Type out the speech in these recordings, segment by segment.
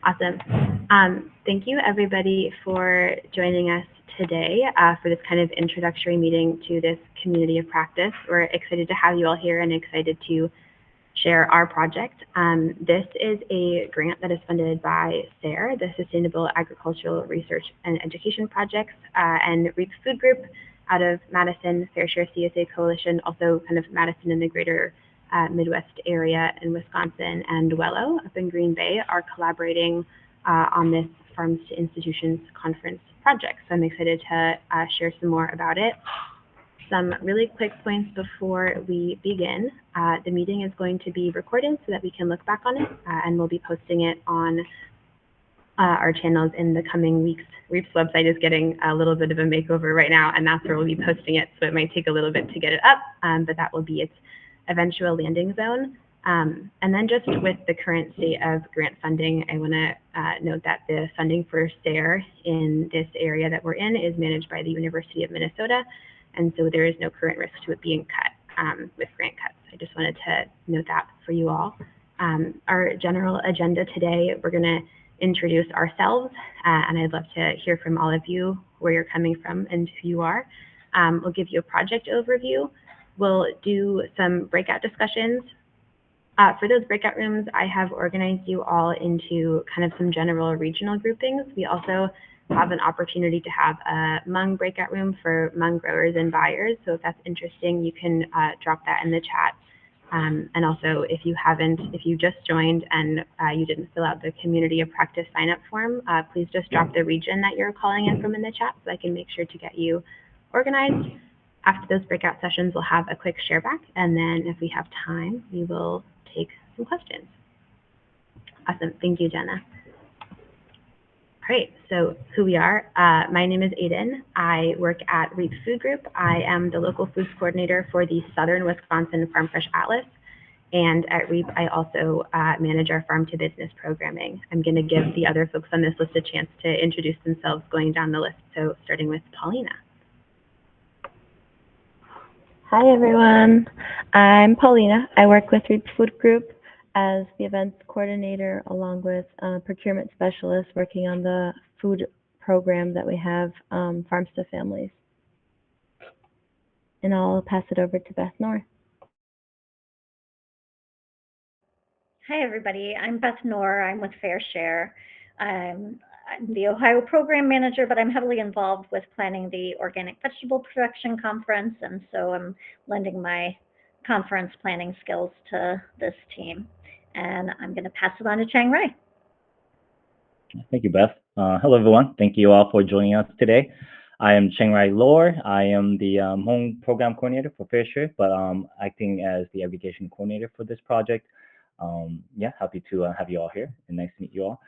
Awesome. Thank you, everybody, for joining us today for this kind of introductory meeting to this community of practice. We're excited to have you all here and excited to share our project. This is a grant that is funded by SARE, the Sustainable Agricultural Research and Education Projects, and REAP Food Group out of Madison, FairShare CSA Coalition, also kind of Madison in the greater Midwest area in Wisconsin, and Wello up in Green Bay are collaborating on this Farms to Institutions conference project. So I'm excited to share some more about it. Some really quick points before we begin. The meeting is going to be recorded so that we can look back on it, and we'll be posting it on our channels in the coming weeks. REAP's website is getting a little bit of a makeover right now, and that's where we'll be posting it, so it might take a little bit to get it up, but that will be its eventual landing zone. And then just with the current state of grant funding, I want to note that the funding for SARE in this area that we're in is managed by the University of Minnesota, and so there is no current risk to it being cut with grant cuts. I just wanted to note that for you all. Our general agenda today, we're going to introduce ourselves, and I'd love to hear from all of you where you're coming from and who you are. We'll give you a project overview. We'll do some breakout discussions. For those breakout rooms, I have organized you all into kind of some general regional groupings. We also have an opportunity to have a mung breakout room for mung growers and buyers. So if that's interesting, you can drop that in the chat. And also, if you just joined and you didn't fill out the community of practice sign-up form, please just drop the region that you're calling in from in the chat so I can make sure to get you organized. After those breakout sessions, we'll have a quick share back, and then if we have time, we will take some questions. Awesome, thank you, Jenna. All right, so who we are. My name is Aiden. I work at REAP Food Group. I am the local foods coordinator for the Southern Wisconsin Farm Fresh Atlas. And at REAP, I also manage our farm to business programming. I'm going to give the other folks on this list a chance to introduce themselves going down the list. So starting with Paulina. Hi, everyone. I'm Paulina. I work with REAP Food Group as the events coordinator, along with procurement specialist working on the food program that we have, Farms to Families. And I'll pass it over to Beth Noor. Hi, everybody. I'm Beth Noor. I'm with FairShare. I'm the Ohio program manager, but I'm heavily involved with planning the Organic Vegetable Production Conference, and so I'm lending my conference planning skills to this team. And I'm going to pass it on to Chang Rai. Thank you, Beth. Hello, everyone. Thank you all for joining us today. I am Chang Rai Lor. I am the home program coordinator for FairShare, but acting as the education coordinator for this project. Yeah, happy to have you all here, and nice to meet you all.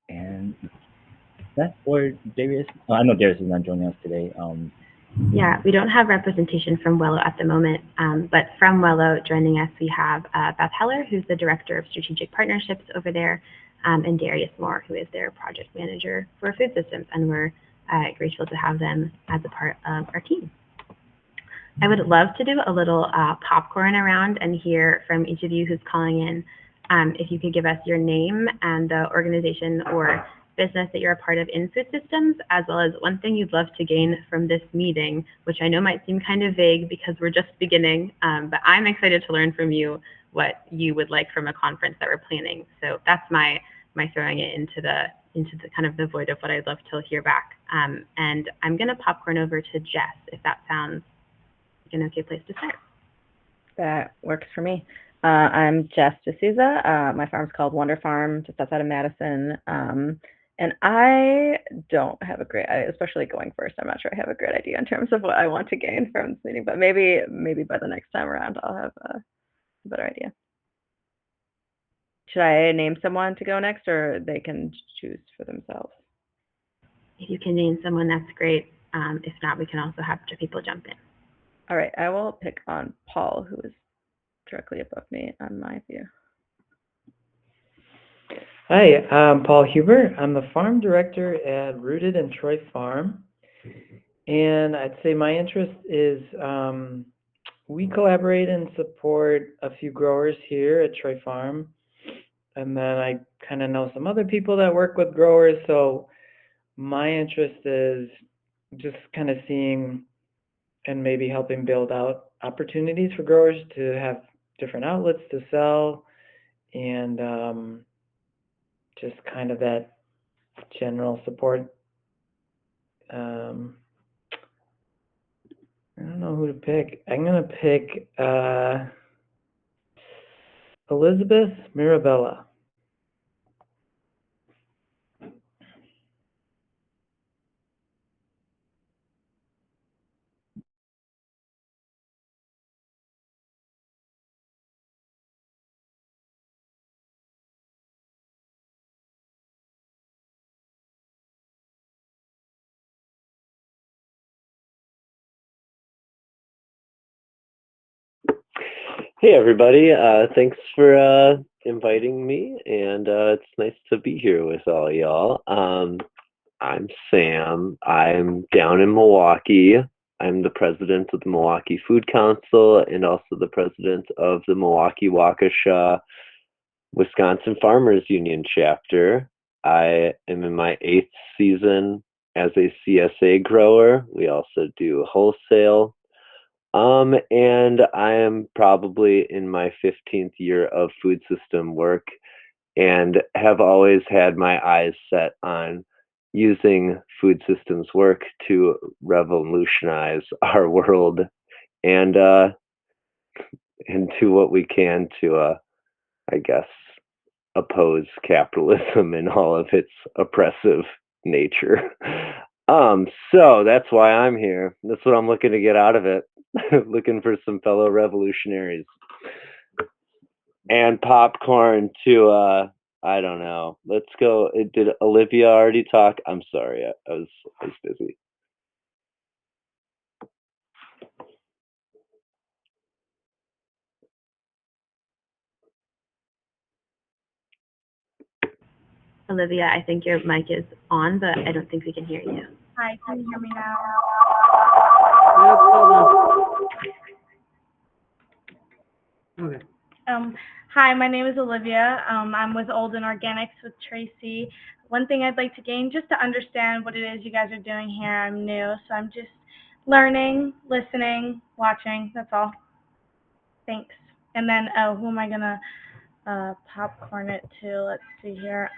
And that for Darius. I know Darius is not joining us today. Yeah, we don't have representation from Wello at the moment, but from Wello joining us, we have Beth Heller, who's the Director of Strategic Partnerships over there, and Darius Moore, who is their project manager for food systems, and we're grateful to have them as a part of our team. I would love to do a little popcorn around and hear from each of you who's calling in. If you could give us your name and the organization or business that you're a part of in food systems, as well as one thing you'd love to gain from this meeting, which I know might seem kind of vague because we're just beginning, but I'm excited to learn from you what you would like from a conference that we're planning. So that's my throwing it into the kind of the void of what I'd love to hear back. And I'm going to popcorn over to Jess, if that sounds like an okay place to start. That works for me. I'm Jess D'Souza. My farm's called Wonder Farm, just outside of Madison. And I don't have a great, especially going first, I'm not sure I have a great idea in terms of what I want to gain from this meeting, but maybe by the next time around, I'll have a better idea. Should I name someone to go next, or they can choose for themselves? If you can name someone, that's great. If not, we can also have other people jump in. All right, I will pick on Paul, who is directly above me on my view. Hi, I'm Paul Huber. I'm the farm director at Rooted and Troy Farm. And I'd say my interest is we collaborate and support a few growers here at Troy Farm. and then I kind of know some other people that work with growers, so my interest is just kind of seeing and maybe helping build out opportunities for growers to have different outlets to sell, and just kind of that general support. I don't know who to pick. I'm gonna pick Elizabeth Mirabella. Hey everybody, thanks for inviting me, and it's nice to be here with all y'all. I'm Sam. I'm down in Milwaukee. I'm the president of the Milwaukee Food Council and also the president of the Milwaukee Waukesha Wisconsin Farmers Union chapter. I am in my 8th season as a CSA grower. We also do wholesale. And I am probably in my 15th year of food system work and have always had my eyes set on using food systems work to revolutionize our world and do what we can to, I guess, oppose capitalism in all of its oppressive nature. So that's why I'm here. That's what I'm looking to get out of it. Looking for some fellow revolutionaries. And popcorn to I don't know. Let's go. Did Olivia already talk? I'm sorry. I was busy. Olivia, I think your mic is on, but I don't think we can hear you. Hi, can you hear me now? Okay. Hi, my name is Olivia. I'm with Olden Organics with Tracy. One thing I'd like to gain, just to understand what it is you guys are doing here. I'm new, so I'm just learning, listening, watching. That's all. Thanks. And then, who am I gonna popcorn it to? Let's see here.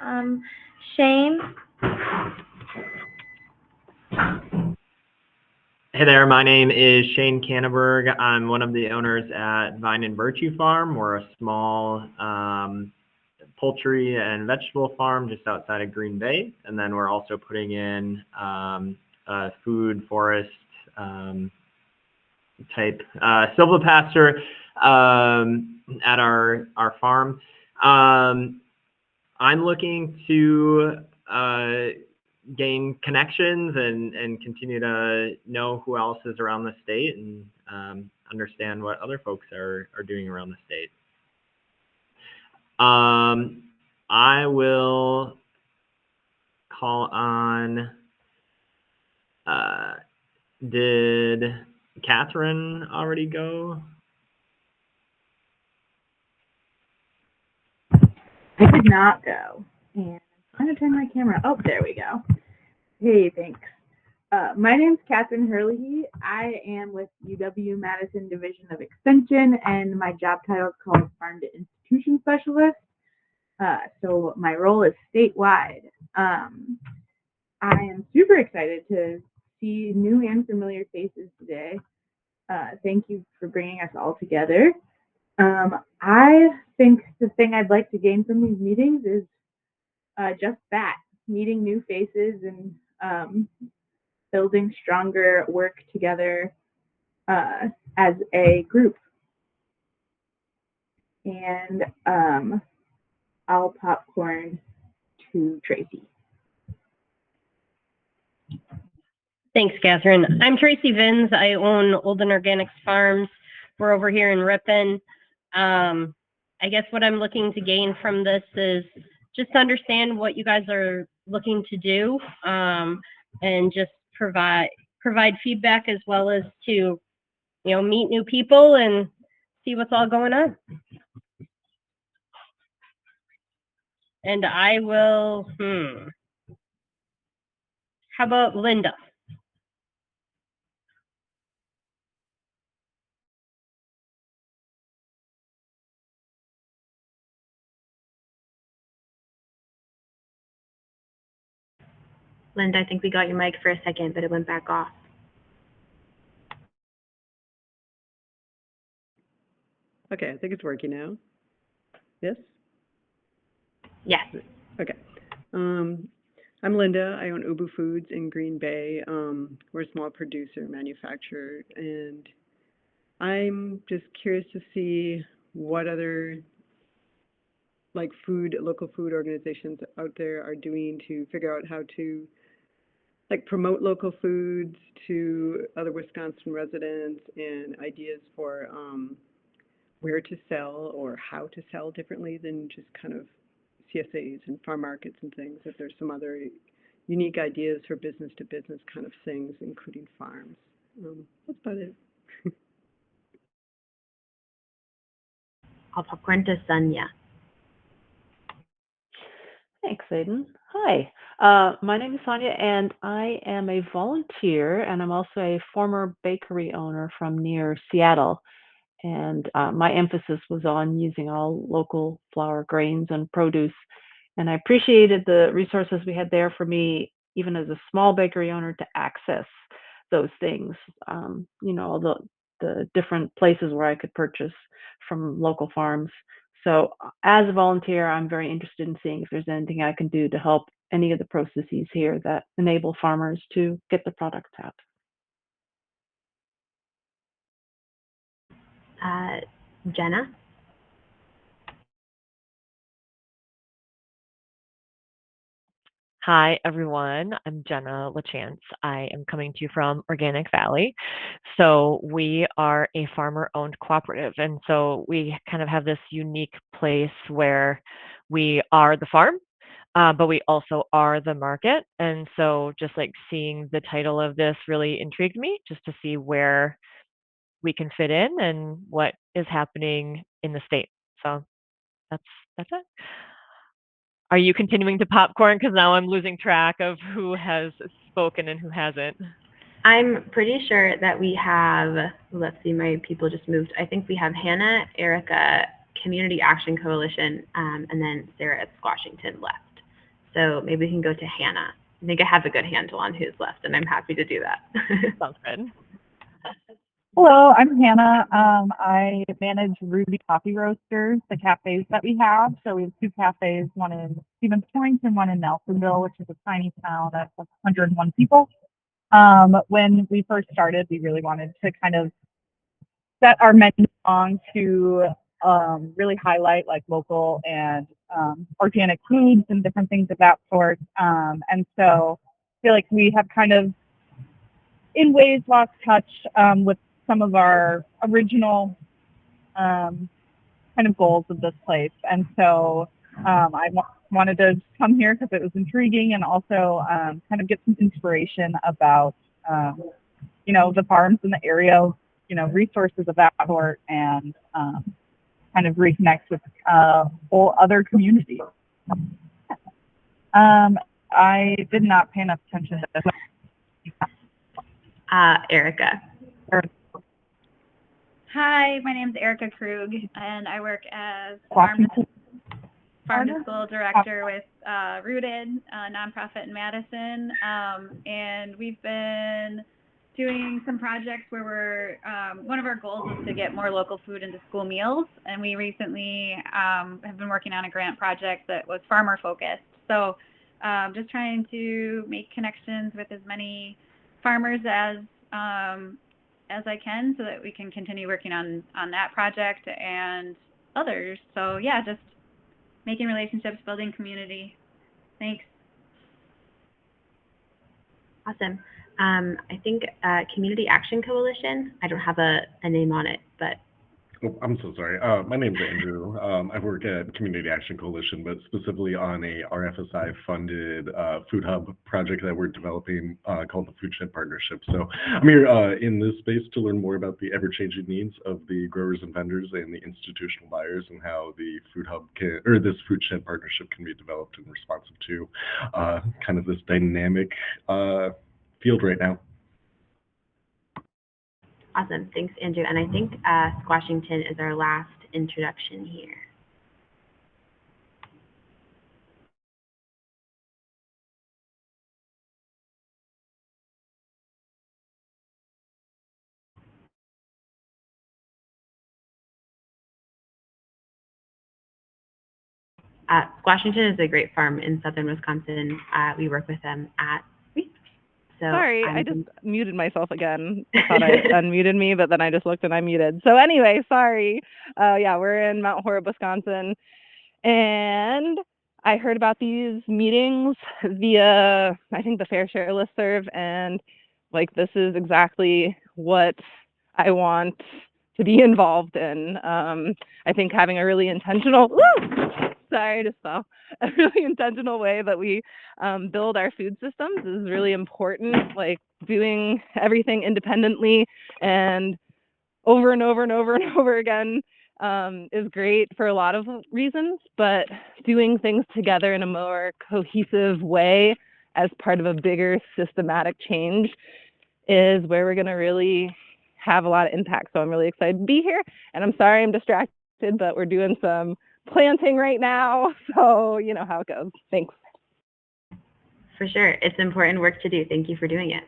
Shane. Hey there, my name is Shane Canterberg. I'm one of the owners at Vine and Virtue Farm. We're a small poultry and vegetable farm just outside of Green Bay. And then we're also putting in a food forest type silvopasture at our farm. I'm looking to gain connections and continue to know who else is around the state and understand what other folks are doing around the state. I will call on, did Catherine already go? I did not go. And I'm trying to turn my camera. Oh, there we go. Hey, thanks. My name's Catherine Hurley. I am with UW Madison Division of Extension, and my job title is called Farm to Institution Specialist. So my role is statewide. I am super excited to see new and familiar faces today. Thank you for bringing us all together. I think the thing I'd like to gain from these meetings is just that, meeting new faces and building stronger work together as a group. And I'll popcorn to Tracy. Thanks, Catherine. I'm Tracy Vins. I own Olden Organics Farms. We're over here in Ripon. I guess what I'm looking to gain from this is just to understand what you guys are looking to do, and just provide feedback, as well as to, meet new people and see what's all going on. And I will, how about Linda? Linda, I think we got your mic for a second, but it went back off. Okay, I think it's working now. Yes? Yes. Okay. I'm Linda. I own Ubu Foods in Green Bay. We're a small producer, manufacturer, and I'm just curious to see what other local food organizations out there are doing to figure out how to promote local foods to other Wisconsin residents and ideas for where to sell or how to sell differently than just kind of CSAs and farm markets and things. If there's some other unique ideas for business to business kind of things, including farms. That's about it. I'll popcorn to Sonia. Thanks, Aiden. Hi, my name is Sonia, and I am a volunteer, and I'm also a former bakery owner from near Seattle. And my emphasis was on using all local flour, grains, and produce. And I appreciated the resources we had there for me, even as a small bakery owner, to access those things. All the different places where I could purchase from local farms. So as a volunteer, I'm very interested in seeing if there's anything I can do to help any of the processes here that enable farmers to get the products out. Jenna? Hi, everyone. I'm Jenna LaChance. I am coming to you from Organic Valley. So we are a farmer-owned cooperative. And so we kind of have this unique place where we are the farm, but we also are the market. And so just like seeing the title of this really intrigued me, just to see where we can fit in and what is happening in the state. So that's it. Are you continuing to popcorn? Because now I'm losing track of who has spoken and who hasn't. I'm pretty sure that we have, let's see, my people just moved. I think we have Hannah, Erica, Community Action Coalition, and then Sarah at Washington left. So maybe we can go to Hannah. I think I have a good handle on who's left, and I'm happy to do that. Sounds good. Hello, I'm Hannah. I manage Ruby Coffee Roasters, the cafes that we have. So we have two cafes, one in Stevens Point and one in Nelsonville, which is a tiny town of 101 people. When we first started, we really wanted to kind of set our menu on to really highlight like local and organic foods and different things of that sort. And so I feel like we have kind of in ways lost touch with some of our original kind of goals of this place. And so I wanted to come here because it was intriguing and also kind of get some inspiration about, the farms in the area, resources of that sort, and kind of reconnect with whole other communities. I did not pay enough attention to this. Erica. Hi, my name is Erica Krug, and I work as Farm to School Director with Rooted, a nonprofit in Madison. And we've been doing some projects where one of our goals is to get more local food into school meals. And we recently have been working on a grant project that was farmer focused. So just trying to make connections with as many farmers as I can, so that we can continue working on that project and others. So yeah, just making relationships, building community. Thanks. Awesome. I think Community Action Coalition, I don't have a name on it, but Oh, I'm so sorry. My name's Andrew. I work at Community Action Coalition, but specifically on a RFSI-funded food hub project that we're developing called the Food Shed Partnership. So I'm here in this space to learn more about the ever-changing needs of the growers and vendors and the institutional buyers, and how the food hub can, or this Food Shed Partnership can be developed and responsive to kind of this dynamic field right now. Awesome. Thanks, Andrew. And I think Washington is our last introduction here. Washington is a great farm in southern Wisconsin. We work with them at REAP. So Sorry, I just muted myself again. I thought I unmuted me, but then I just looked and I muted. So anyway, sorry. Yeah, we're in Mount Horeb, Wisconsin. And I heard about these meetings via, I think, the FairShare listserv. And like, this is exactly what I want to be involved in. I think having a really intentional, sorry, I just fell. A really intentional way that we build our food systems is really important. Like doing everything independently and over and over and over and over again is great for a lot of reasons, but doing things together in a more cohesive way as part of a bigger systematic change is where we're going to really have a lot of impact. So I'm really excited to be here, and I'm sorry I'm distracted, but we're doing some planting right now, so you know how it goes. Thanks. For sure. It's important work to do. Thank you for doing it.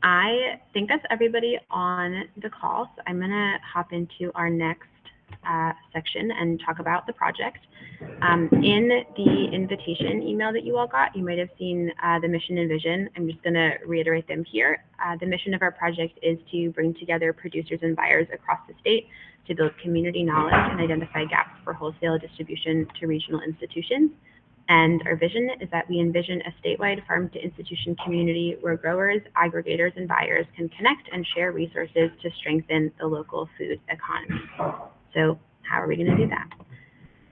I think that's everybody on the call, so I'm going to hop into our next section and talk about the project. In the invitation email that you all got, you might have seen the mission and vision. I'm just going to reiterate them here. The mission of our project is to bring together producers and buyers across the state to build community knowledge and identify gaps for wholesale distribution to regional institutions. And our vision is that we envision a statewide farm-to-institution community where growers, aggregators, and buyers can connect and share resources to strengthen the local food economy. So how are we going to do that?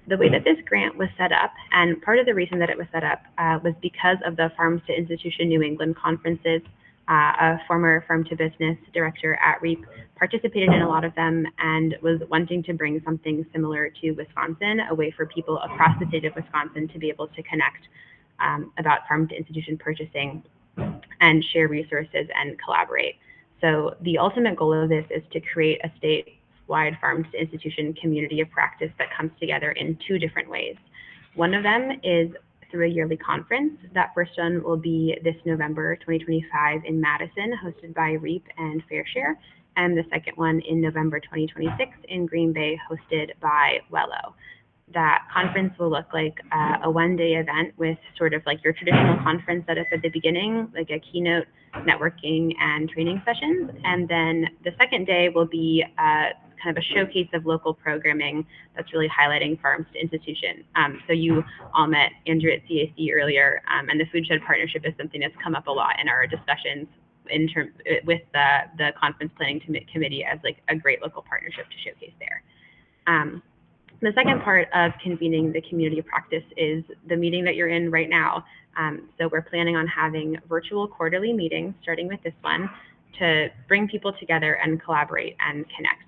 The way that this grant was set up, and part of the reason that it was set up was because of the Farms to Institution New England conferences. A former farm-to-business director at REAP participated in a lot of them and was wanting to bring something similar to Wisconsin, a way for people across the state of Wisconsin to be able to connect about farm-to-institution purchasing and share resources and collaborate. So the ultimate goal of this is to create a statewide farm-to-institution community of practice that comes together in two different ways. One of them is through a yearly conference. That first one will be this November 2025 in Madison, hosted by REAP and FairShare, and the second one in November 2026 in Green Bay, hosted by Wello. That conference will look like a one-day event with sort of like your traditional conference setup at the beginning, like a keynote, networking, and training sessions. And then the second day will be kind of a showcase of local programming that's really highlighting farms to institution. So you all met Andrew at CAC earlier, and the Food Shed Partnership is something that's come up a lot in our discussions in terms with the conference planning committee as like a great local partnership to showcase there. The second part of convening the community of practice is the meeting that you're in right now. So we're planning on having virtual quarterly meetings, starting with this one, to bring people together and collaborate and connect.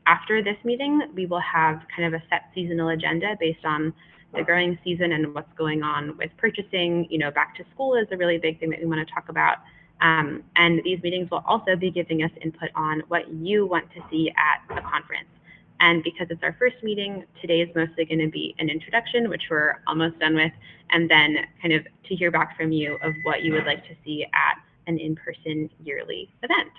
After this meeting, we will have kind of a set seasonal agenda based on the growing season and what's going on with purchasing. You know, back to school is a really big thing that we want to talk about. And these meetings will also be giving us input on what you want to see at a conference. And because it's our first meeting, today is mostly going to be an introduction, which we're almost done with, and then kind of to hear back from you of what you would like to see at an in-person yearly event.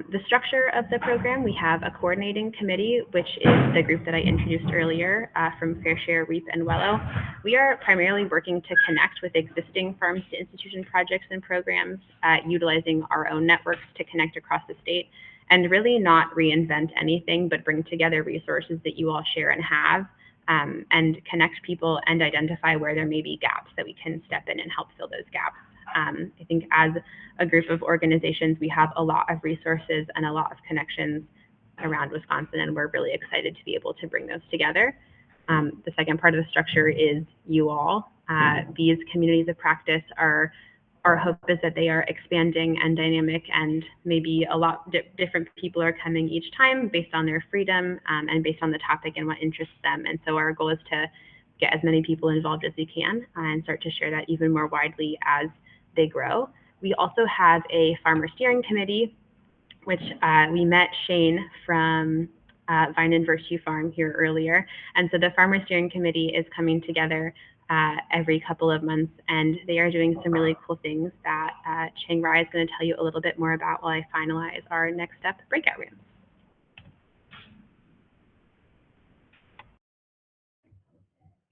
The structure of the program, we have a coordinating committee, which is the group that I introduced earlier from FairShare, REAP, and Wello. We are primarily working to connect with existing farms to institution projects and programs, utilizing our own networks to connect across the state, and really not reinvent anything, but bring together resources that you all share and have, and connect people and identify where there may be gaps that we can step in and help fill those gaps. I think as a group of organizations, we have a lot of resources and a lot of connections around Wisconsin, and we're really excited to be able to bring those together. The second part of the structure is you all. These communities of practice are, our hope is that they are expanding and dynamic, and maybe a lot different people are coming each time based on their freedom and based on the topic and what interests them. And so our goal is to get as many people involved as we can and start to share that even more widely as they grow. We also have a farmer steering committee, which we met Shane from Vine and Virtue Farm here earlier. And so the Farmer Steering Committee is coming together every couple of months, and they are doing some really cool things that Chiang Rai is going to tell you a little bit more about while I finalize our next step breakout rooms.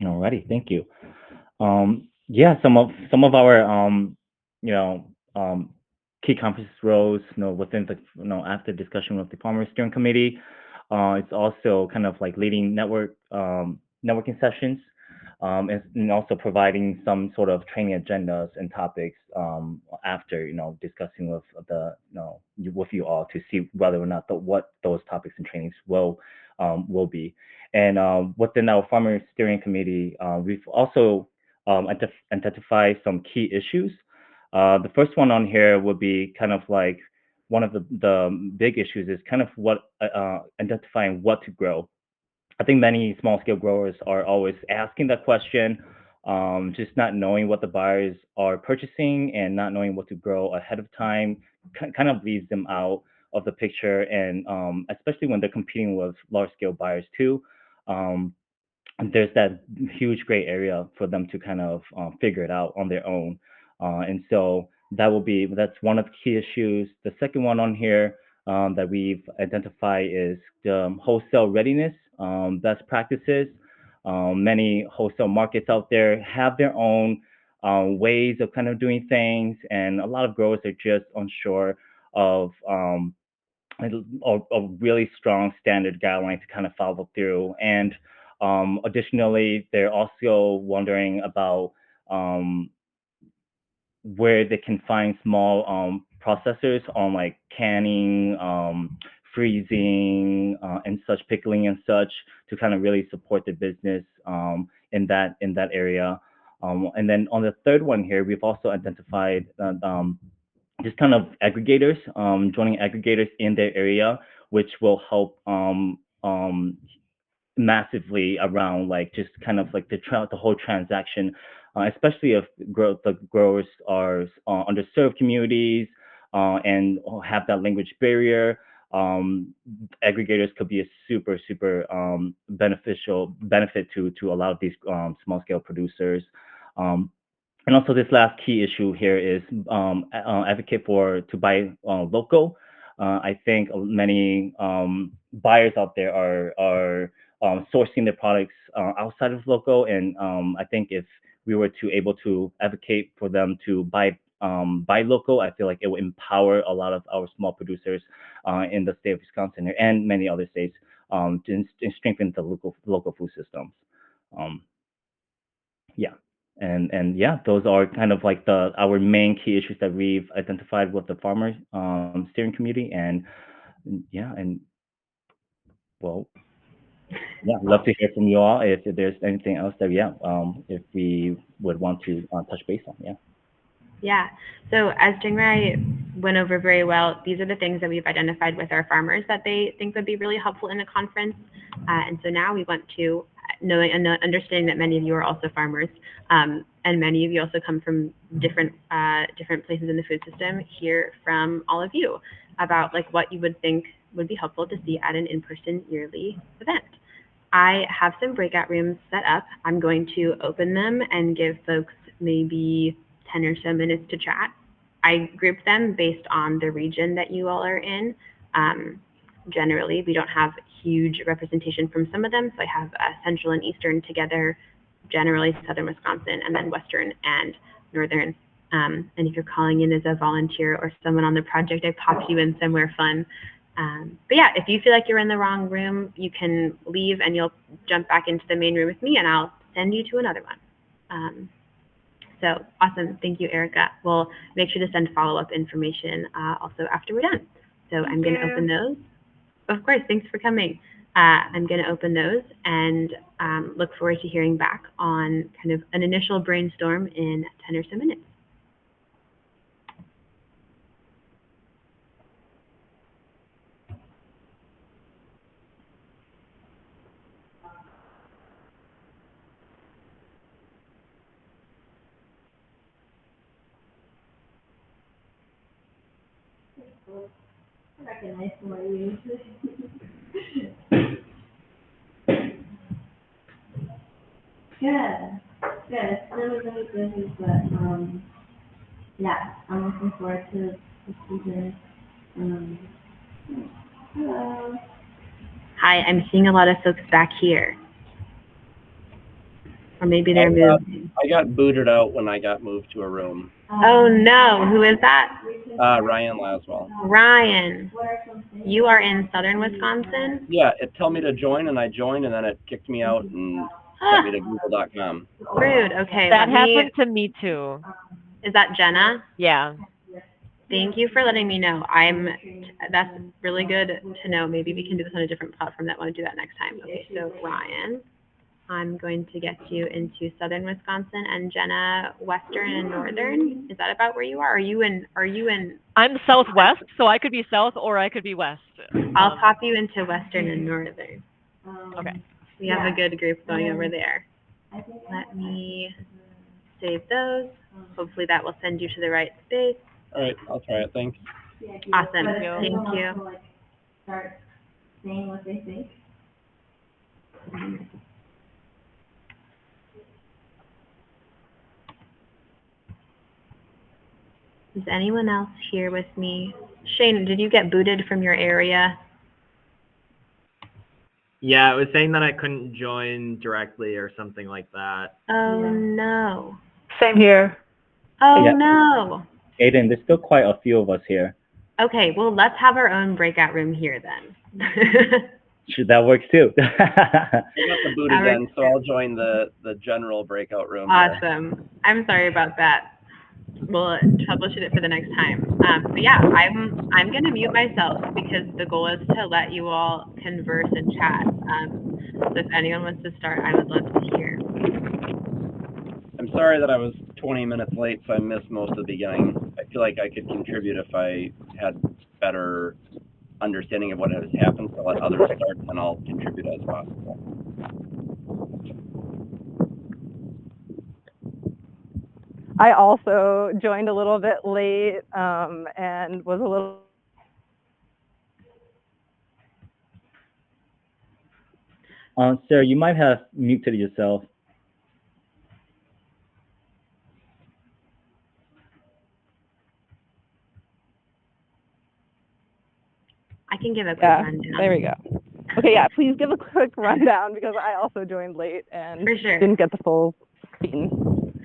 Alrighty, thank you. Yeah, some of our key conference roles, within the after discussion with the Farmer Steering Committee, it's also kind of like leading networking sessions, and also providing some sort of training agendas and topics after discussing with with you all to see whether or not what those topics and trainings will be. And within our Farmer Steering Committee, we've also identified some key issues. The first one on here would be kind of like one of the big issues is kind of what identifying what to grow. I think many small scale growers are always asking that question, just not knowing what the buyers are purchasing and not knowing what to grow ahead of time kind of leaves them out of the picture. And especially when they're competing with large scale buyers too, there's that huge gray area for them to kind of figure it out on their own. And so that's one of the key issues. The second one on here that we've identified is the wholesale readiness, best practices. Many wholesale markets out there have their own ways of kind of doing things, and a lot of growers are just unsure of a really strong standard guideline to kind of follow through. And additionally, they're also wondering about where they can find small processors on like canning, freezing, and such, pickling and such, to kind of really support the business in that area. And then on the third one here, we've also identified just kind of aggregators, joining aggregators in their area, which will help massively around like just kind of like the whole transaction, especially if the growers are underserved communities and have that language barrier. Aggregators could be a super benefit to a lot of these small scale producers. And also this last key issue here is advocate to buy local. I think many buyers out there are sourcing their products outside of local, and I think if we were to able to advocate for them to buy local, I feel like it will empower a lot of our small producers in the state of Wisconsin and many other states to strengthen the local food systems. Yeah. And yeah, those are kind of like our main key issues that we've identified with the Farmer Steering Committee. And yeah, and well, yeah, I'd love to hear from you all if there's anything else that if we would want to touch base on. Yeah, so as Chiang Rai went over very well, these are the things that we've identified with our farmers that they think would be really helpful in a conference. And so now we want to, knowing and understanding that many of you are also farmers, and many of you also come from different places in the food system, hear from all of you about like what you would think would be helpful to see at an in-person yearly event. I have some breakout rooms set up. I'm going to open them and give folks maybe 10 or so minutes to chat. I group them based on the region that you all are in. Generally, we don't have huge representation from some of them, so I have Central and Eastern together, generally Southern Wisconsin, and then Western and Northern. And if you're calling in as a volunteer or someone on the project, I popped you in somewhere fun. But yeah, if you feel like you're in the wrong room, you can leave and you'll jump back into the main room with me, and I'll send you to another one. So awesome. Thank you, Erica. We'll make sure to send follow-up information also after we're done. So I'm going to open those. Of course, thanks for coming. I'm going to open those and look forward to hearing back on kind of an initial brainstorm in 10 or so minutes. Recognize more you. Good. It's really, really busy, but yeah, I'm looking forward to the season. Hello. Hi, I'm seeing a lot of folks back here. Or maybe they're moving. I got booted out when I got moved to a room. Oh no, who is that? Ryan Laswell. Ryan, you are in southern Wisconsin? Yeah, it told me to join and I joined and then it kicked me out and sent me to google.com. Rude, okay. That happened to me too. Is that Jenna? Yeah. Thank you for letting me know. That's really good to know. Maybe we can do this on a different platform that won't do that next time. Okay, so Ryan, I'm going to get you into southern Wisconsin, and Jenna, western and northern. Is that about where you are? Are you in? I'm southwest, so I could be south or I could be west. I'll pop you into western and northern. Okay. We have a good group going over there. Let me save those. Hopefully that will send you to the right space. All right, I'll try it. Thanks. Awesome. Thank you. Start saying what they think. Is anyone else here with me? Shane, did you get booted from your area? Yeah, it was saying that I couldn't join directly or something like that. Oh no. Same here. Oh Yeah. no. Aiden, there's still quite a few of us here. Okay, well let's have our own breakout room here then. Sure, that works too. I got the booted then, so I'll join the general breakout room. Awesome. I'm sorry about that. We'll troubleshoot it for the next time. But yeah, I'm gonna mute myself because the goal is to let you all converse and chat. So if anyone wants to start, I would love to hear. I'm sorry that I was 20 minutes late, so I missed most of the beginning. I feel like I could contribute if I had better understanding of what has happened, so let others start, and I'll contribute as possible. I also joined a little bit late and was a little. Sarah, you might have muted yourself. I can give a quick rundown. There we go. Okay, yeah, please give a quick rundown because I also joined late and didn't get the full screen.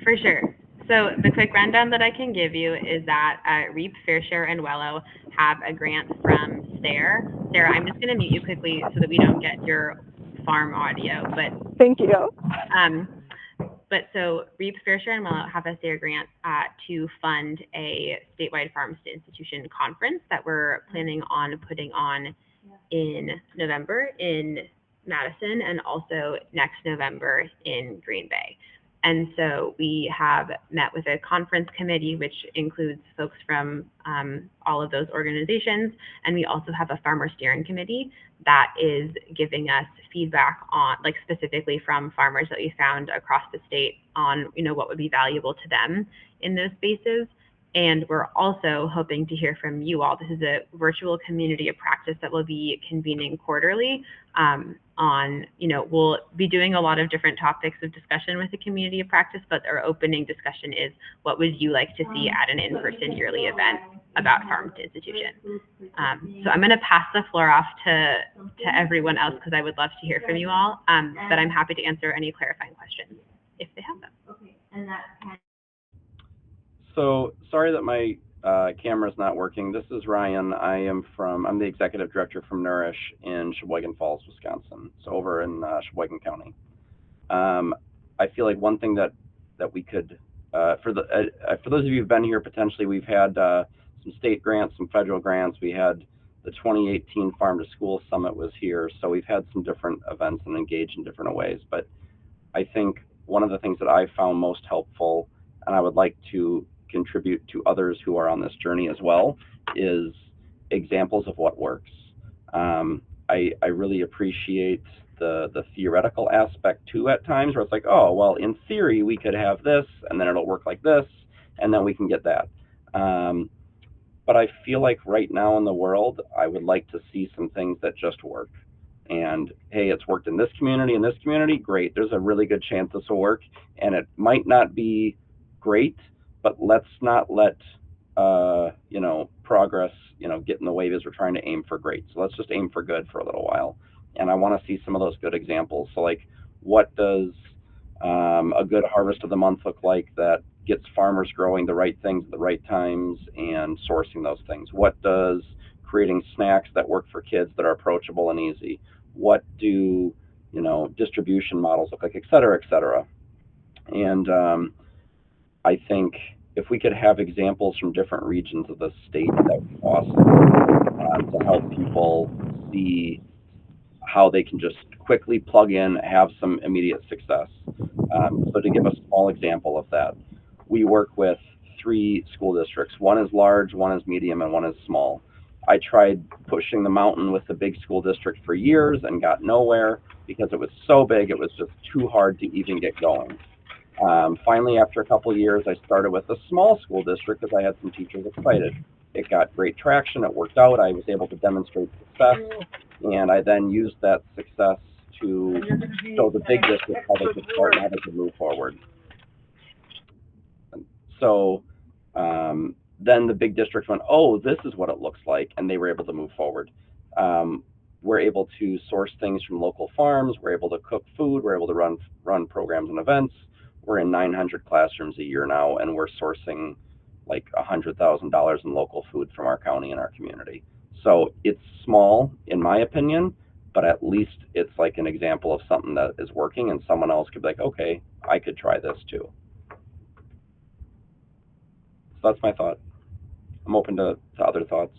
For sure. So the quick rundown that I can give you is that REAP, FairShare, and Wello have a grant from SARE. Sarah, I'm just going to mute you quickly so that we don't get your farm audio. But thank you. But so REAP, FairShare, and Wello have a SARE grant to fund a statewide farms to institution conference that we're planning on putting on in November in Madison and also next November in Green Bay. And so we have met with a conference committee, which includes folks from all of those organizations. And we also have a farmer steering committee that is giving us feedback on, like specifically from farmers that we found across the state on, what would be valuable to them in those spaces. And we're also hoping to hear from you all. This is a virtual community of practice that will be convening quarterly on, we'll be doing a lot of different topics of discussion with the community of practice, but our opening discussion is what would you like to see at an in-person yearly event about farm to institution. So I'm going to pass the floor off to everyone else because I would love to hear from you all, but I'm happy to answer any clarifying questions if they have them. Okay, and that So sorry that my camera's not working. This is Ryan. I'm the executive director from Nourish in Sheboygan Falls, Wisconsin. So over in Sheboygan County. I feel like one thing that we could for those of you who've been here, potentially we've had some state grants, some federal grants. We had the 2018 Farm to School Summit was here, so we've had some different events and engaged in different ways. But I think one of the things that I found most helpful, and I would like to contribute to others who are on this journey as well, is examples of what works. I really appreciate the theoretical aspect too at times, where it's like, oh, well, in theory we could have this, and then it'll work like this, and then we can get that. But I feel like right now in the world, I would like to see some things that just work. And hey, it's worked in this community, great. There's a really good chance this will work, and it might not be great, but let's not let progress get in the way as we're trying to aim for great. So let's just aim for good for a little while. And I want to see some of those good examples. So like, what does a good harvest of the month look like that gets farmers growing the right things at the right times and sourcing those things? What does creating snacks that work for kids that are approachable and easy? What do distribution models look like, et cetera, et cetera? And I think if we could have examples from different regions of the state, that would be awesome, to help people see how they can just quickly plug in, have some immediate success. So to give a small example of that, we work with 3 school districts. One is large, one is medium, and one is small. I tried pushing the mountain with the big school district for years and got nowhere because it was so big, it was just too hard to even get going. Finally, after a couple of years, I started with a small school district because I had some teachers excited. It got great traction, it worked out, I was able to demonstrate success, and I then used that success to show the big district how they could start and how they could move forward. So then the big district went, oh, this is what it looks like, and they were able to move forward. We're able to source things from local farms, we're able to cook food, we're able to run programs and events. We're in 900 classrooms a year now, and we're sourcing like $100,000 in local food from our county and our community. So it's small, in my opinion, but at least it's like an example of something that is working, and someone else could be like, okay, I could try this too. So that's my thought. I'm open to other thoughts.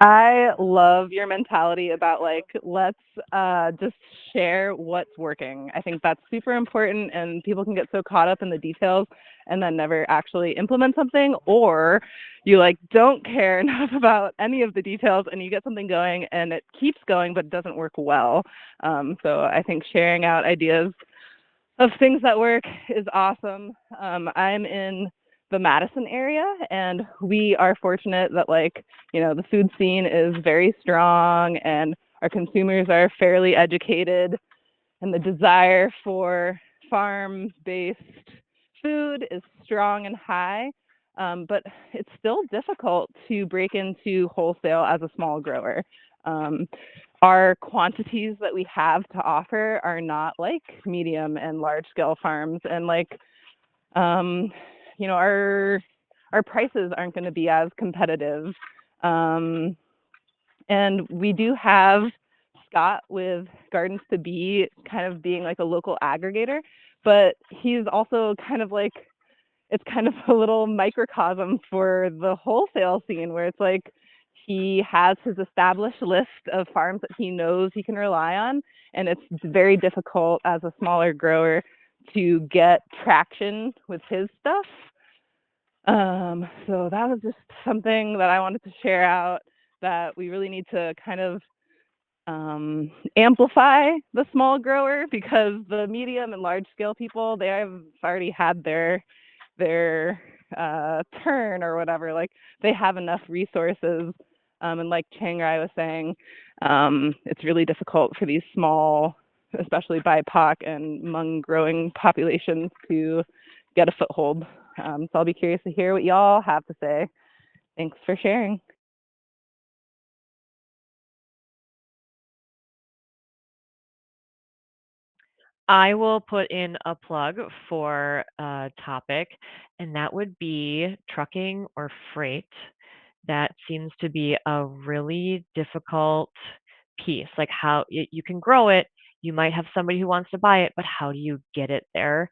I love your mentality about like, let's just share what's working. I think that's super important, and people can get so caught up in the details and then never actually implement something, or you like don't care enough about any of the details and you get something going and it keeps going but it doesn't work well. So I think sharing out ideas of things that work is awesome. I'm in the Madison area, and we are fortunate that the food scene is very strong and our consumers are fairly educated, and the desire for farm-based food is strong and high, but it's still difficult to break into wholesale as a small grower. Our quantities that we have to offer are not like medium and large scale farms, and our prices aren't going to be as competitive. And we do have Scott with Gardens to Be kind of being like a local aggregator, but he's also kind of like, it's kind of a little microcosm for the wholesale scene, where it's like he has his established list of farms that he knows he can rely on, and it's very difficult as a smaller grower to get traction with his stuff. So that was just something that I wanted to share out, that we really need to kind of amplify the small grower, because the medium and large scale people, they have already had their turn or whatever. Like, they have enough resources, and like Chiang Rai was saying, it's really difficult for these small, especially BIPOC and Hmong growing populations, to get a foothold. So I'll be curious to hear what y'all have to say. Thanks for sharing. I will put in a plug for a topic, and that would be trucking or freight. That seems to be a really difficult piece. Like, how you can grow it, you might have somebody who wants to buy it, but how do you get it there?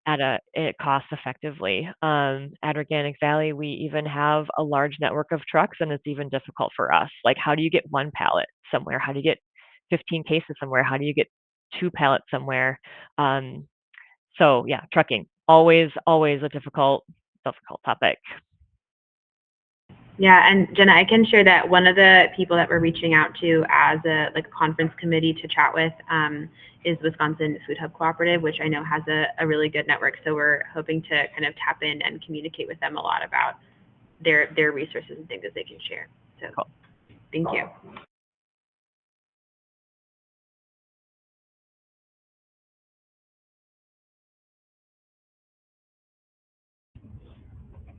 cost effectively. At Organic Valley, we even have a large network of trucks, and it's even difficult for us. Like, how do you get one pallet somewhere? How do you get 15 cases somewhere? How do you get 2 pallets somewhere? So yeah, trucking, always a difficult topic. Yeah, and Jenna, I can share that one of the people that we're reaching out to as a conference committee to chat with is Wisconsin Food Hub Cooperative, which I know has a really good network. So we're hoping to kind of tap in and communicate with them a lot about their resources and things that they can share. So cool. Thank you.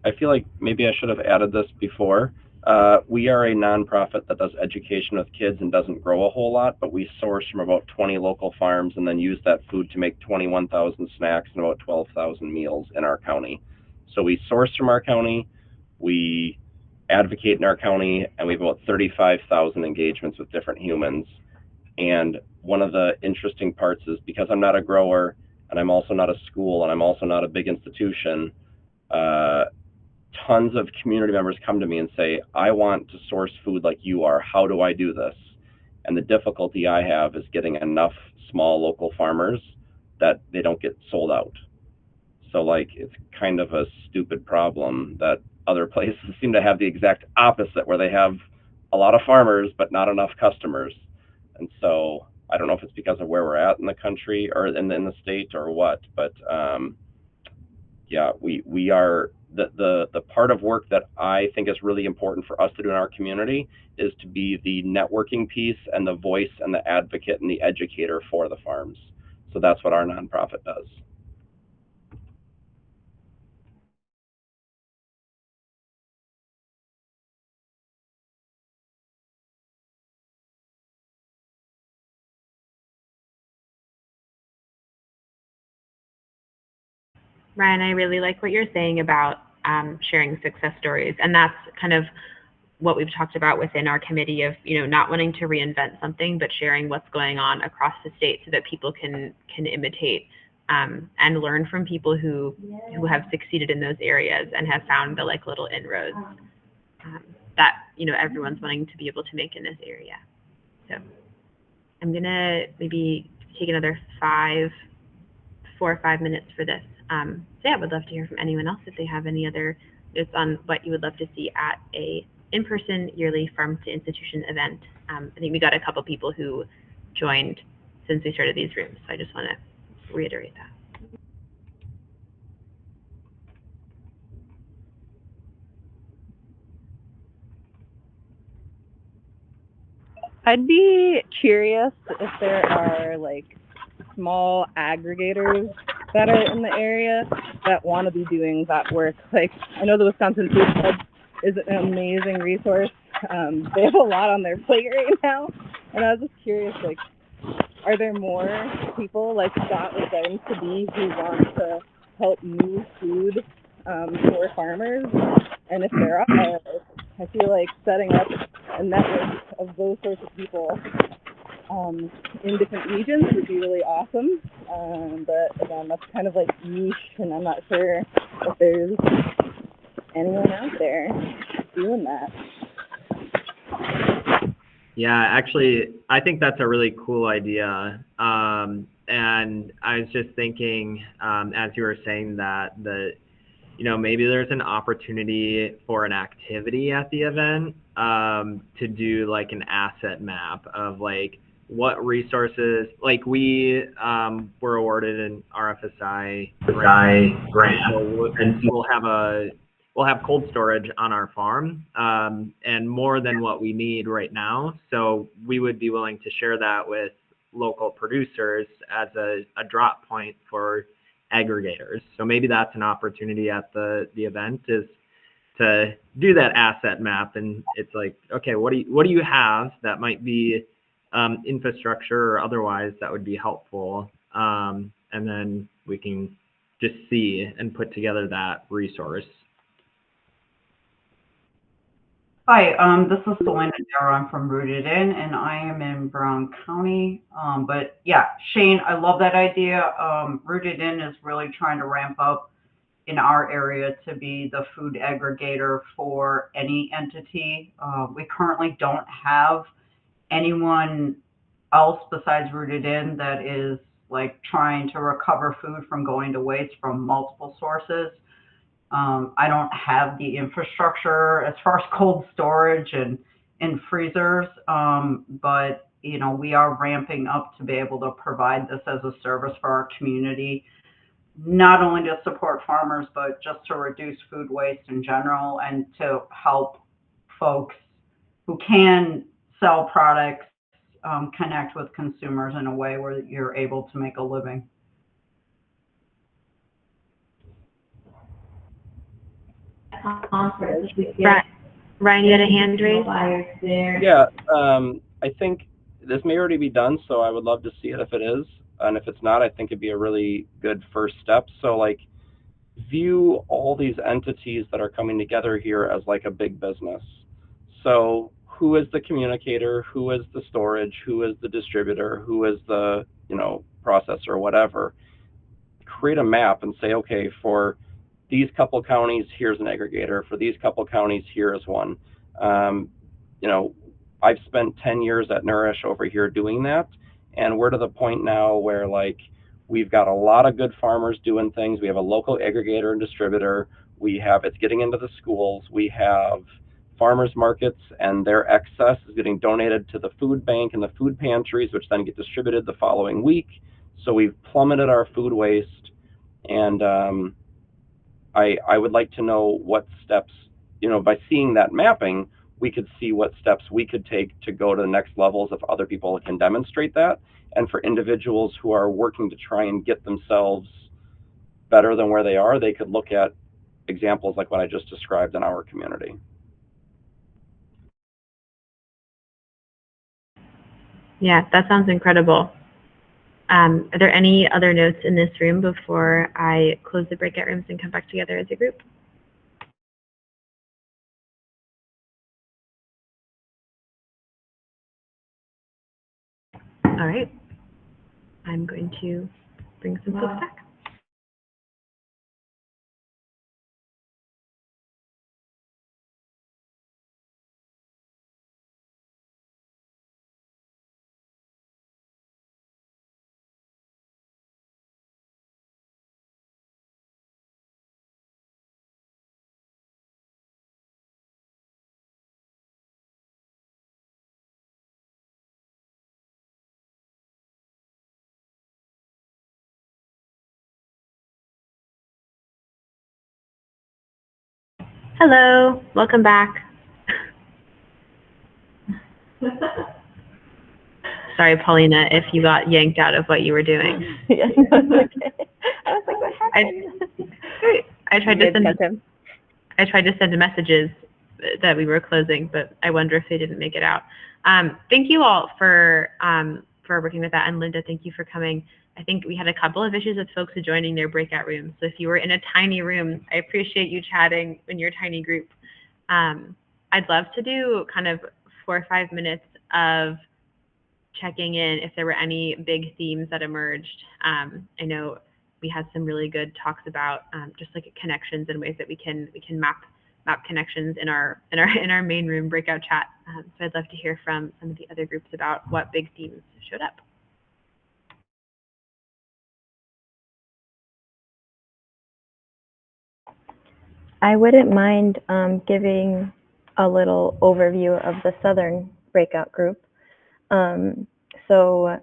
I feel like maybe I should have added this before. We are a nonprofit that does education with kids and doesn't grow a whole lot, but we source from about 20 local farms and then use that food to make 21,000 snacks and about 12,000 meals in our county. So we source from our county, we advocate in our county, and we have about 35,000 engagements with different humans. And one of the interesting parts is because I'm not a grower, and I'm also not a school, and I'm also not a big institution, tons of community members come to me and say, I want to source food like you are. How do I do this? And the difficulty I have is getting enough small local farmers that they don't get sold out. So like, it's kind of a stupid problem that other places seem to have the exact opposite, where they have a lot of farmers but not enough customers. And so I don't know if it's because of where we're at in the country or in the state or what, but yeah, we are the part of work that I think is really important for us to do in our community is to be the networking piece and the voice and the advocate and the educator for the farms. So that's what our nonprofit does. Ryan, I really like what you're saying about sharing success stories, and that's kind of what we've talked about within our committee of, not wanting to reinvent something, but sharing what's going on across the state so that people can imitate and learn from people who have succeeded in those areas and have found the little inroads that everyone's wanting to be able to make in this area. So I'm gonna maybe take another 4 or 5 minutes for this. So yeah, I would love to hear from anyone else if they have any other notes on what you would love to see at a in-person yearly farm to institution event. I think we got a couple people who joined since we started these rooms, so I just want to reiterate that. I'd be curious if there are small aggregators that are in the area that want to be doing that work. I know the Wisconsin Food Hub is an amazing resource. They have a lot on their plate right now, and I was just curious, are there more people like Scott was going to be who want to help move food for farmers? And if there are, I feel like setting up a network of those sorts of people in different regions would be really awesome. But again, that's kind of niche, and I'm not sure if there's anyone out there doing that. Yeah, actually, I think that's a really cool idea. And I was just thinking, as you were saying that, maybe there's an opportunity for an activity at the event to do an asset map of what resources, we were awarded an RFSI grant, and we'll have cold storage on our farm, and more than what we need right now. So we would be willing to share that with local producers as a drop point for aggregators. So maybe that's an opportunity at the event, is to do that asset map. And it's okay, what do you have that might be infrastructure or otherwise that would be helpful? And then we can just see and put together that resource. Hi, this is Selena Darrow. I'm from Rooted In, and I am in Brown County. But yeah, Shane, I love that idea. Rooted In is really trying to ramp up in our area to be the food aggregator for any entity. We currently don't have anyone else besides Rooted In that is like trying to recover food from going to waste from multiple sources. I don't have the infrastructure as far as cold storage and freezers, but you know we are ramping up to be able to provide this as a service for our community, not only to support farmers but just to reduce food waste in general and to help folks who can sell products connect with consumers in a way where you're able to make a living. Ryan, you had a hand raised? Yeah, I think this may already be done, so I would love to see it if it is. And if it's not, I think it'd be a really good first step. So like view all these entities that are coming together here as like a big business. So who is the communicator, who is the storage, who is the distributor, who is the, you know, processor, whatever. Create a map and say, okay, for these couple counties, here's an aggregator. For these couple counties, here is one. You know, I've spent 10 years at Nourish over here doing that, and we're to the point now where like we've got a lot of good farmers doing things. We have a local aggregator and distributor. We have, it's getting into the schools. We have farmers markets, and their excess is getting donated to the food bank and the food pantries, which then get distributed the following week. So we've plummeted our food waste, and I would like to know what steps, you know, by seeing that mapping, we could see what steps we could take to go to the next levels if other people can demonstrate that. And for individuals who are working to try and get themselves better than where they are, they could look at examples like what I just described in our community. Yeah, that sounds incredible. Are there any other notes in this room before I close the breakout rooms and come back together as a group? All right. I'm going to bring some folks back. Hello, welcome back. Sorry, Paulina, if you got yanked out of what you were doing. Yes, that's okay. I was like, what happened? I tried to send messages that we were closing, but I wonder if they didn't make it out. Thank you all for working with that, and Linda, thank you for coming. I think we had a couple of issues with folks joining their breakout rooms. So if you were in a tiny room, I appreciate you chatting in your tiny group. I'd love to do kind of 4 or 5 minutes of checking in if there were any big themes that emerged. I know we had some really good talks about just like connections and ways that we can map connections in our main room breakout chat. So I'd love to hear from some of the other groups about what big themes showed up. I wouldn't mind giving a little overview of the Southern breakout group. So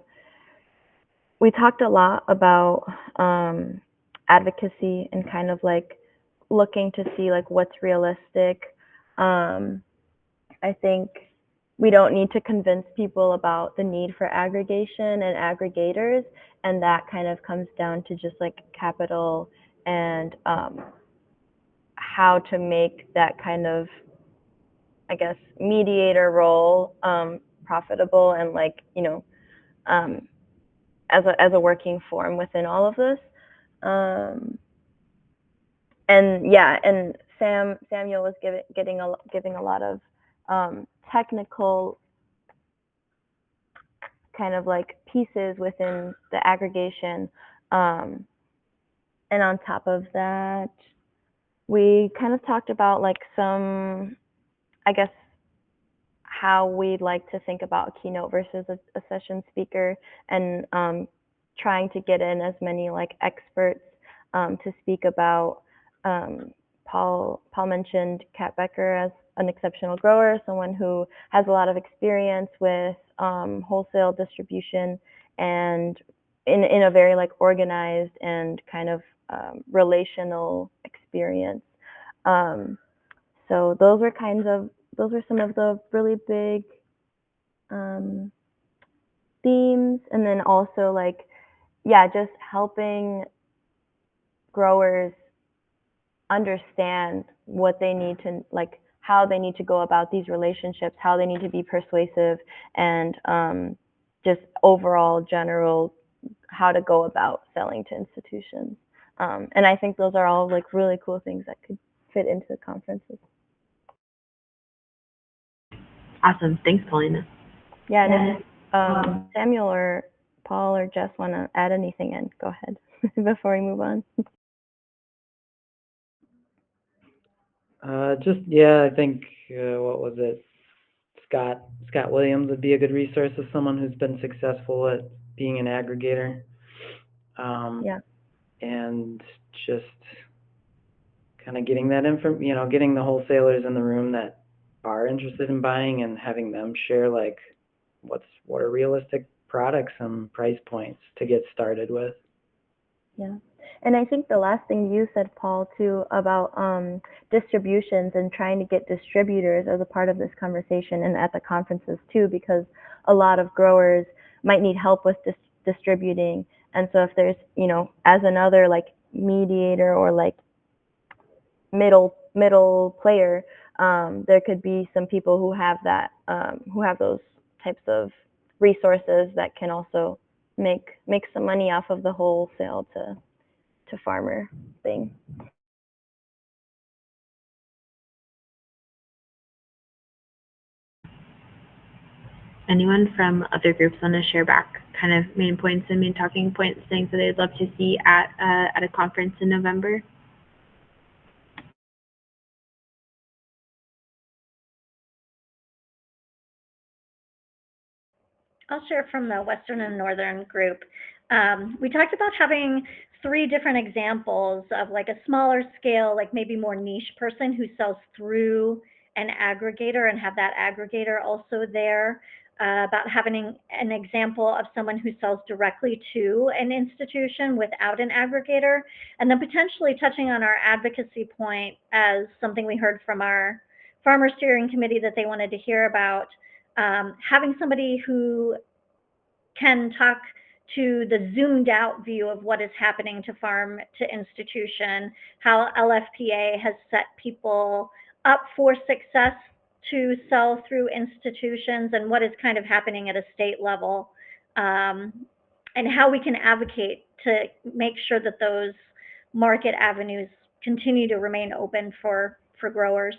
we talked a lot about advocacy and kind of like looking to see like what's realistic. I think we don't need to convince people about the need for aggregation and aggregators, and that kind of comes down to just like capital and how to make that kind of, I guess, mediator role profitable and like, you know, as a working form within all of this. And yeah, and Samuel was giving a lot of technical kind of like pieces within the aggregation. And on top of that, we kind of talked about like some, I guess, how we'd like to think about a keynote versus a session speaker, and trying to get in as many like experts to speak about. Paul mentioned Kat Becker as an exceptional grower, someone who has a lot of experience with wholesale distribution and in a very like organized and kind of relational experience. So those were some of the really big themes, and then also like, yeah, just helping growers understand what they need to, like how they need to go about these relationships, how they need to be persuasive, and just overall general how to go about selling to institutions. And I think those are all like really cool things that could fit into the conferences. Awesome. Thanks, Paulina. Yeah, and if Samuel or Paul or Jess want to add anything in, go ahead before we move on. I think, what was it? Scott Williams would be a good resource as someone who's been successful at being an aggregator. Yeah. And just kind of getting that getting the wholesalers in the room that are interested in buying and having them share like what are realistic products and price points to get started with. Yeah. And I think the last thing you said, Paul, too, about distributions and trying to get distributors as a part of this conversation and at the conferences too, because a lot of growers might need help with distributing. And so if there's, as another like mediator or like middle player, there could be some people who have that, who have those types of resources that can also make some money off of the wholesale to farmer thing. Anyone from other groups want to share back kind of main points and main talking points, things that they'd love to see at a conference in November? I'll share from the Western and Northern group. We talked about having 3 different examples of like a smaller scale, like maybe more niche person who sells through an aggregator and have that aggregator also there. About having an example of someone who sells directly to an institution without an aggregator, and then potentially touching on our advocacy point as something we heard from our farmer steering committee that they wanted to hear about. Having somebody who can talk to the zoomed out view of what is happening to farm to institution, how LFPA has set people up for success to sell through institutions, and what is kind of happening at a state level, and how we can advocate to make sure that those market avenues continue to remain open for growers.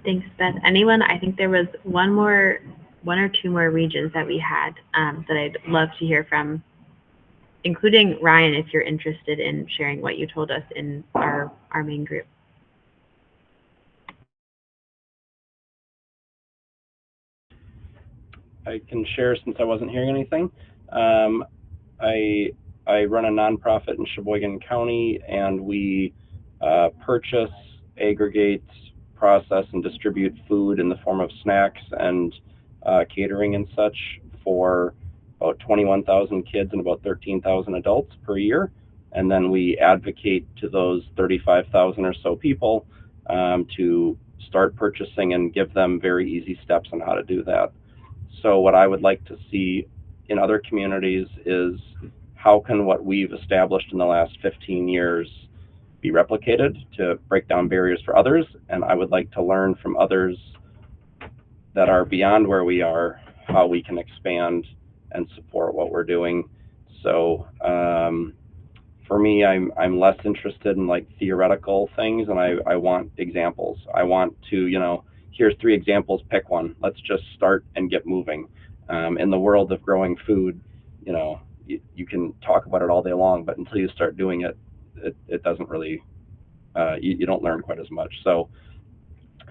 Thanks, Beth. Anyone? I think there was one or 2 more regions that we had that I'd love to hear from, including Ryan, if you're interested in sharing what you told us in our main group. I can share since I wasn't hearing anything. I run a nonprofit in Sheboygan County, and we purchase, aggregate, process, and distribute food in the form of snacks and catering and such for about 21,000 kids and about 13,000 adults per year. And then we advocate to those 35,000 or so people to start purchasing and give them very easy steps on how to do that. So what I would like to see in other communities is how can what we've established in the last 15 years be replicated to break down barriers for others. And I would like to learn from others that are beyond where we are, how we can expand and support what we're doing. So for me, I'm less interested in like theoretical things, and I want examples. I want to, you know, here's 3 examples, pick one. Let's just start and get moving. In the world of growing food, you know, you can talk about it all day long, but until you start doing it, it doesn't really, you don't learn quite as much. So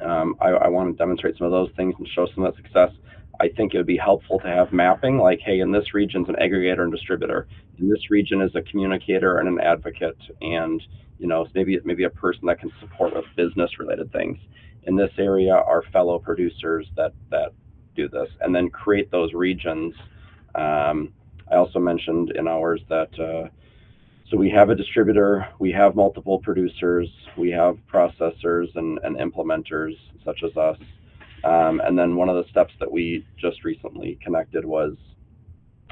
I want to demonstrate some of those things and show some of that success. I think it would be helpful to have mapping, like, hey, in this region is an aggregator and distributor. In this region is a communicator and an advocate, and you know, maybe a person that can support with business-related things. In this area are fellow producers that do this, and then create those regions. I also mentioned in ours that so we have a distributor, we have multiple producers, we have processors and implementers such as us. And then one of the steps that we just recently connected was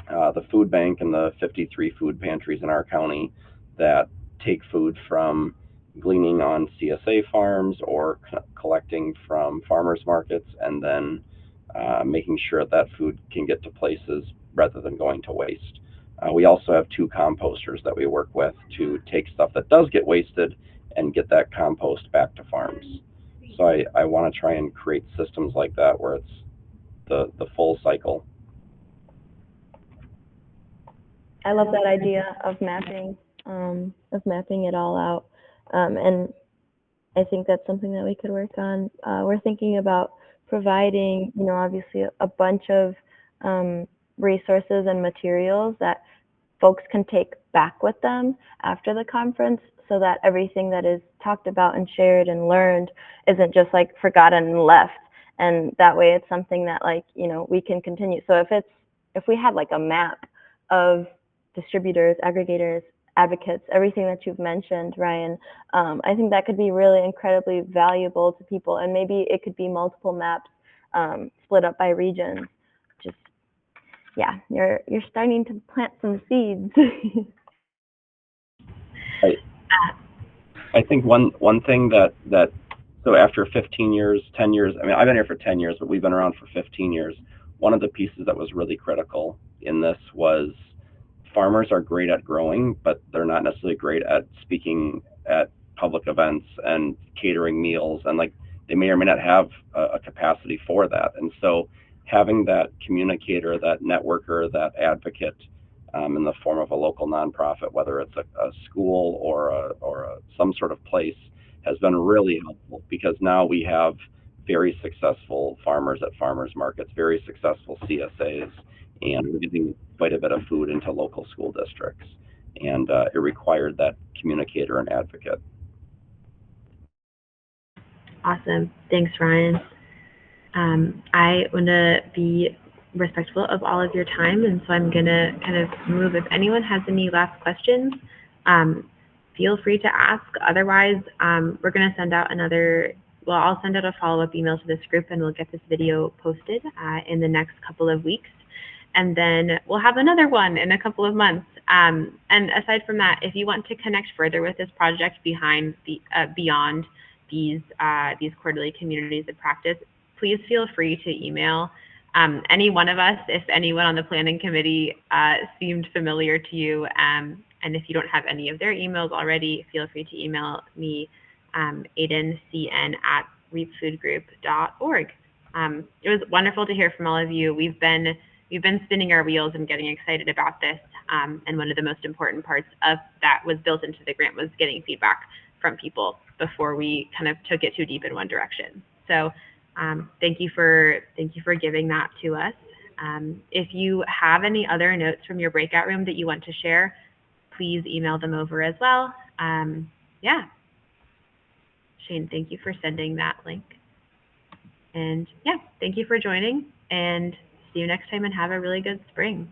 the food bank and the 53 food pantries in our county that take food from gleaning on CSA farms or collecting from farmers markets, and then making sure that food can get to places rather than going to waste. We also have 2 composters that we work with to take stuff that does get wasted and get that compost back to farms. So I want to try and create systems like that where it's the full cycle. I love that idea of mapping it all out. And I think that's something that we could work on. We're thinking about providing, you know, obviously a bunch of resources and materials that folks can take back with them after the conference, so that everything that is talked about and shared and learned isn't just like forgotten and left. And that way it's something that, like, you know, we can continue. So if we had like a map of distributors, aggregators, advocates, everything that you've mentioned, Ryan, I think that could be really incredibly valuable to people. And maybe it could be multiple maps split up by regions. Just, yeah, you're starting to plant some seeds. I think one thing that so after 15 years, 10 years, I mean, I've been here for 10 years, but we've been around for 15 years. One of the pieces that was really critical in this was farmers are great at growing, but they're not necessarily great at speaking at public events and catering meals, and like they may or may not have a capacity for that. And so having that communicator, that networker, that advocate in the form of a local nonprofit, whether it's a school or some sort of place, has been really helpful, because now we have very successful farmers at farmers markets, very successful CSAs, and we're getting quite a bit of food into local school districts. And it required that communicator and advocate. Awesome. Thanks, Ryan. I want to be respectful of all of your time, and so I'm going to kind of move. If anyone has any last questions, feel free to ask. Otherwise, we're going to send out I'll send out a follow-up email to this group, and we'll get this video posted in the next couple of weeks. And then we'll have another one in a couple of months. And aside from that, if you want to connect further with this project beyond these quarterly communities of practice, please feel free to email any one of us if anyone on the planning committee seemed familiar to you. And if you don't have any of their emails already, feel free to email me, aidencn@reapfoodgroup.org. It was wonderful to hear from all of you. We've been spinning our wheels and getting excited about this. And one of the most important parts of that was built into the grant was getting feedback from people before we kind of took it too deep in one direction. So thank you for giving that to us. If you have any other notes from your breakout room that you want to share, please email them over as well. Yeah. Shane, thank you for sending that link. And yeah, thank you for joining, and see you next time, and have a really good spring.